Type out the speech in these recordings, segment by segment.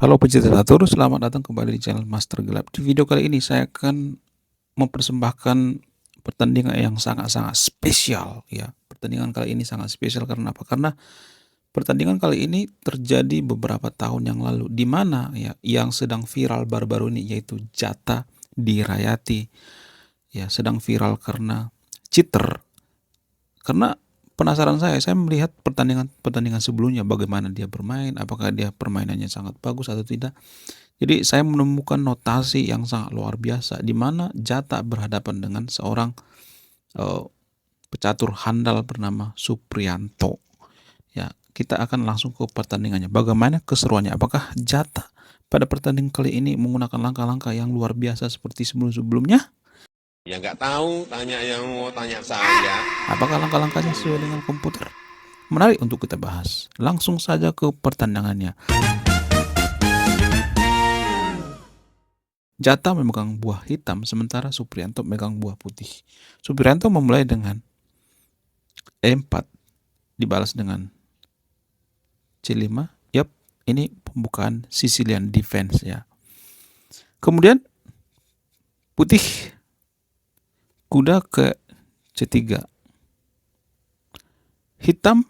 Halo pecinta catur, selamat datang kembali di channel Master Gelap. Di video kali ini saya akan mempersembahkan pertandingan yang sangat-sangat spesial ya. Pertandingan kali ini sangat spesial karena apa? Karena pertandingan kali ini terjadi beberapa tahun yang lalu di mana ya yang sedang viral baru-baru ini yaitu Jata Dirayati. Ya, sedang viral karena cheater. Karena penasaran saya melihat pertandingan sebelumnya bagaimana dia bermain, apakah dia permainannya sangat bagus atau tidak. Jadi saya menemukan notasi yang sangat luar biasa di mana Jata berhadapan dengan seorang uh, pecatur handal bernama Supriyanto. Ya, kita akan langsung ke pertandingannya. Bagaimana keseruannya? Apakah Jata pada pertandingan kali ini menggunakan langkah-langkah yang luar biasa seperti sebelum-sebelumnya? Ya nggak tahu, tanya yang mau tanya saya. Apakah langkah-langkahnya sesuai dengan komputer? Menarik untuk kita bahas. Langsung saja ke pertandingannya. Jata memegang buah hitam, sementara Supriyanto memegang buah putih. Supriyanto memulai dengan E4, dibalas dengan C5. Yap, ini pembukaan Sicilian defense ya. Kemudian putih kuda ke C3. Hitam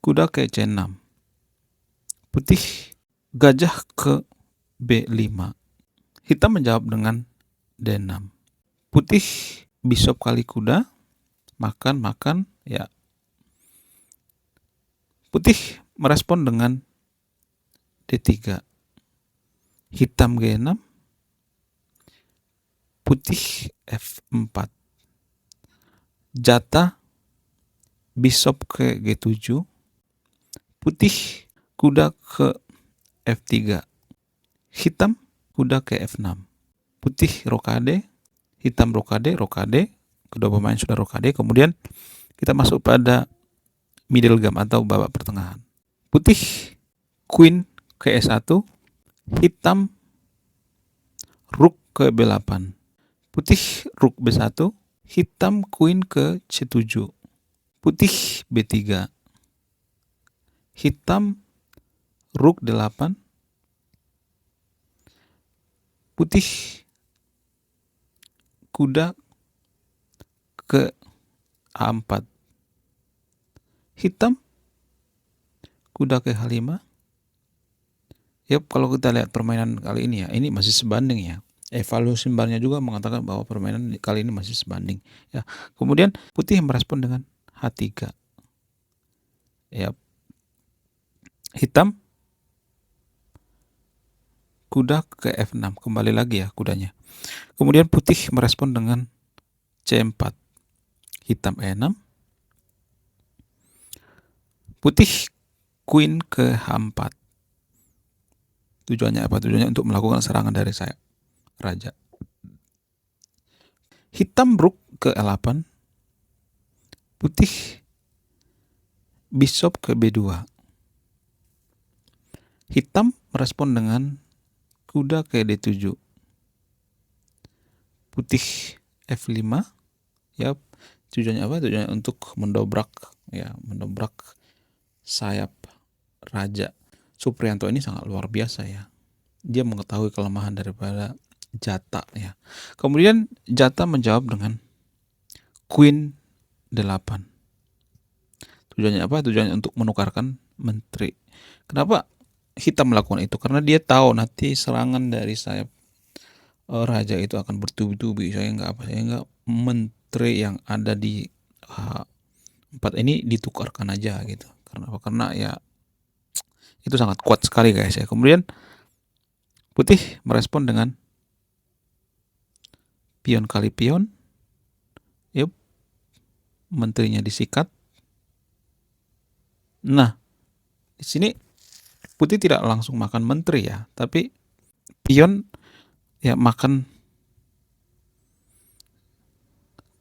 kuda ke C6. Putih gajah ke B5. Hitam menjawab dengan D6. Putih bishop kali kuda, makan ya. Putih merespon dengan D3. Hitam G6. Putih F4. Jata bishop ke G7. Putih kuda ke F3. Hitam kuda ke F6. Putih rokade, hitam rokade. Kedua pemain sudah rokade. Kemudian kita masuk pada middle game atau babak pertengahan. Putih queen ke E1. Hitam rook ke B8. Putih rook B1. Hitam queen ke C7. Putih B3. Hitam rook D8. Putih kuda ke A4. Hitam kuda ke H5. Yap, kalau kita lihat permainan kali ini ya, ini masih sebanding ya. Evaluasi barnya juga mengatakan bahwa permainan kali ini masih sebanding ya. Kemudian putih merespon dengan H3. Yap. Hitam kuda ke F6, kembali lagi ya kudanya. Kemudian putih merespon dengan C4. Hitam E6. Putih queen ke H4. Tujuannya apa? Tujuannya untuk melakukan serangan dari sayap raja. Hitam rook ke E8. Putih bishop ke B2. Hitam merespon dengan kuda ke D7. Putih F5. Ya, tujuannya apa? Tujuannya untuk mendobrak sayap raja. Supriyanto ini sangat luar biasa ya. Dia mengetahui kelemahan daripada Jata ya. Kemudian Jata menjawab dengan Queen 8. Tujuannya apa? Tujuannya untuk menukarkan menteri. Kenapa hitam melakukan itu? Karena dia tahu nanti serangan dari sayap raja itu akan bertubi-tubi sehingga menteri yang ada di H4 ini ditukarkan aja gitu. Karena apa? Karena ya itu sangat kuat sekali guys ya. Kemudian putih merespon dengan pion kali pion. Yup, menterinya disikat. Nah, di sini putih tidak langsung makan menteri ya, tapi pion ya makan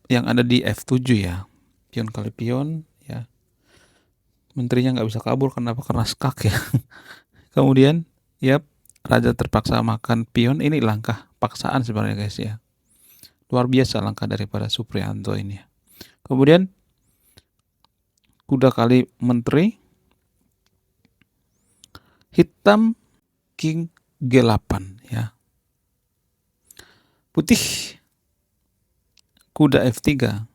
yang ada di F7 ya. Pion kali pion ya. Menterinya nggak bisa kabur karena skak ya. Kemudian ya raja terpaksa makan pion. Ini langkah paksaan sebenarnya guys ya. Luar biasa langkah daripada Supriyanto ini. Kemudian kuda kali menteri. hitam king G8 ya. Putih kuda F3,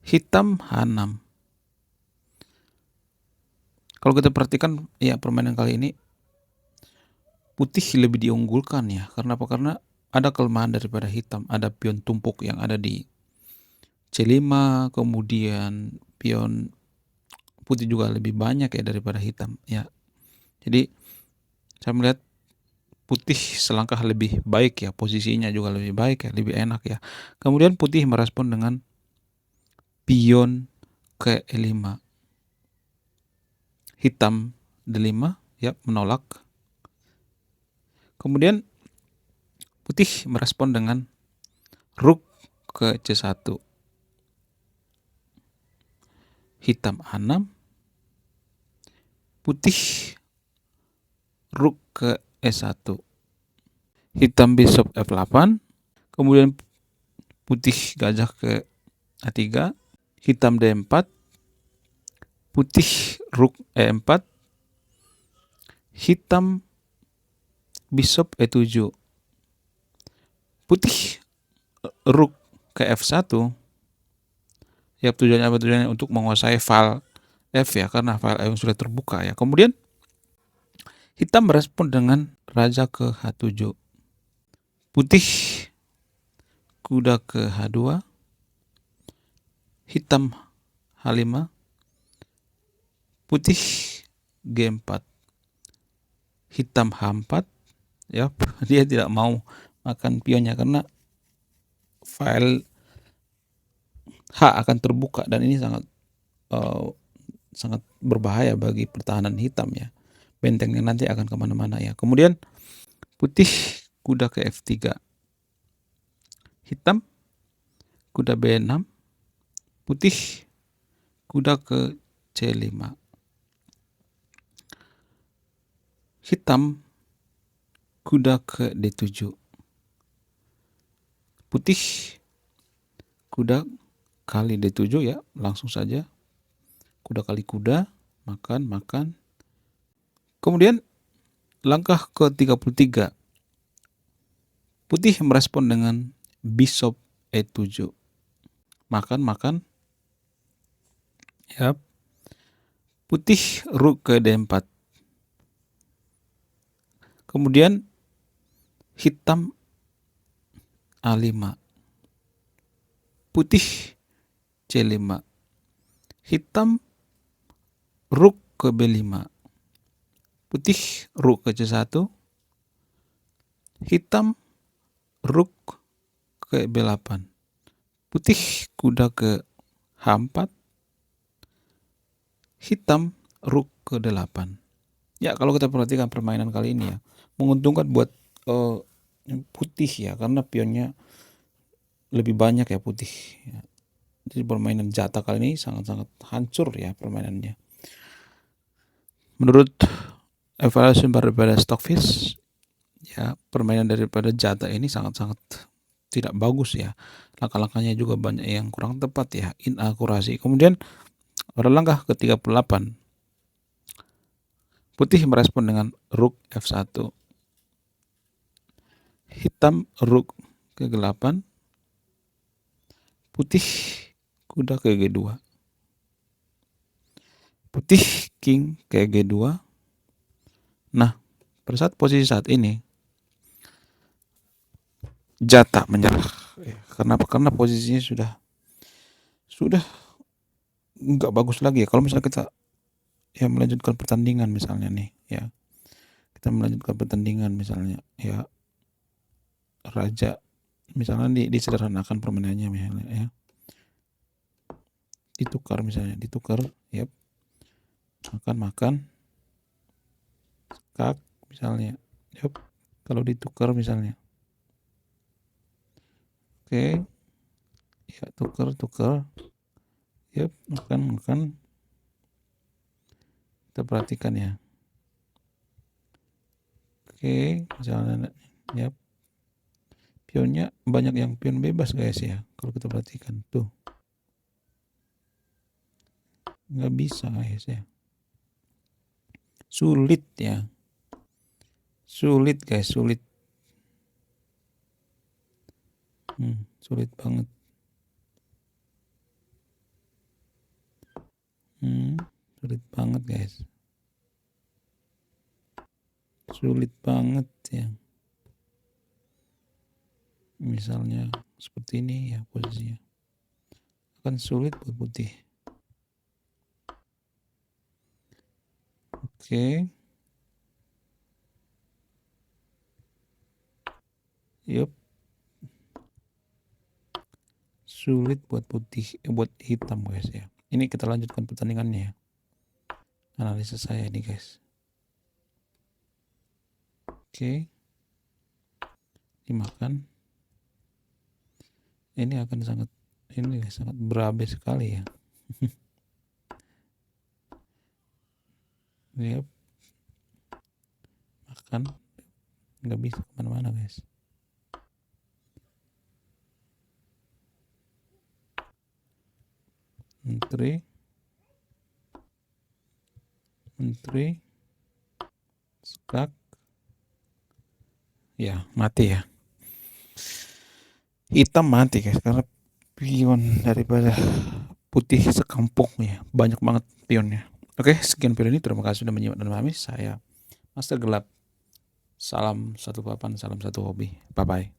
hitam H6. Kalau kita perhatikan ya permainan kali ini putih lebih diunggulkan ya. Karena apa? Karena ada kelemahan daripada hitam. Ada pion tumpuk yang ada di C5, kemudian pion putih juga lebih banyak ya daripada hitam ya. Jadi saya melihat putih selangkah lebih baik ya, posisinya juga lebih baik ya, lebih enak ya. Kemudian putih merespon dengan pion ke E5. Hitam D5 ya, menolak. Kemudian putih merespon dengan rook ke C1. Hitam A6. Putih rook ke E1. Hitam bishop F8. Kemudian putih gajah ke A3. Hitam D4. Putih rook E4. Hitam bishop E7. Putih rook ke F1. Ya, tujuannya apa? Tujuannya untuk menguasai file F ya, karena file F sudah terbuka ya. Kemudian hitam merespon dengan raja ke H7. Putih kuda ke H2. Hitam H5. Putih G4. Hitam H4 ya, dia tidak mau makan pionnya karena file H akan terbuka dan ini sangat berbahaya bagi pertahanan hitam ya. Bentengnya nanti akan kemana-mana ya. Kemudian putih kuda ke F3. Hitam kuda B6. Putih kuda ke C5. Hitam kuda ke D7. Putih kuda kali D7 ya, langsung saja. Kuda kali kuda, makan. Kemudian langkah ke-33. Putih merespon dengan bishop E7. Makan. Ya. Putih rook ke D4. Kemudian hitam A5. Putih C5. Hitam rook ke B5. Putih rook ke C1. Hitam rook ke B8. Putih kuda ke H4. Hitam rook ke D8. Ya, kalau kita perhatikan permainan kali ini ya, menguntungkan buat putih ya, karena pionnya lebih banyak ya putih ya. Jadi permainan jata kali ini sangat-sangat hancur ya permainannya. Menurut evaluasi daripada Stockfish ya, permainan daripada jata ini sangat-sangat tidak bagus ya. Langkah-langkahnya juga banyak yang kurang tepat ya, inakurasi. Kemudian pada langkah ke-38 putih merespon dengan rook F1. Hitam rook ke G8. Putih kuda ke G2. Putih king ke G2. Nah, pada saat posisi saat ini jata menyerah. Kenapa? Karena posisinya sudah nggak bagus lagi ya. Kalau misalnya kita ya melanjutkan pertandingan misalnya nih ya, kita melanjutkan pertandingan misalnya ya, raja misalnya disederhanakan permainannya misalnya ya, ditukar ya, makan kak misalnya ya, kalau ditukar misalnya, oke ya, tukar ya, makan kita perhatikan ya, oke misalnya ya, pionnya banyak yang pion bebas guys ya, kalau kita perhatikan tuh nggak bisa guys ya. Sulit ya. Sulit guys, sulit. Sulit banget. Sulit banget guys. Sulit banget ya. Misalnya seperti ini ya posisinya. Akan sulit buat putih. Oke. Yup. Sulit buat putih, buat hitam guys ya. Ini kita lanjutkan pertandingannya ya. Analisa saya ini guys. Oke. Dimakan. Ini akan sangat berabe sekali ya. Yep. Makan. Nggak bisa kemana-mana guys. Menteri. Skak. Ya, mati ya. Hitam mati guys, karena pion daripada putih sekampung ya. Banyak banget pionnya. Oke, sekian video ini. Terima kasih sudah menyimak dan memahami. Saya Master Gelap. Salam satu papan, salam satu hobi. Bye-bye.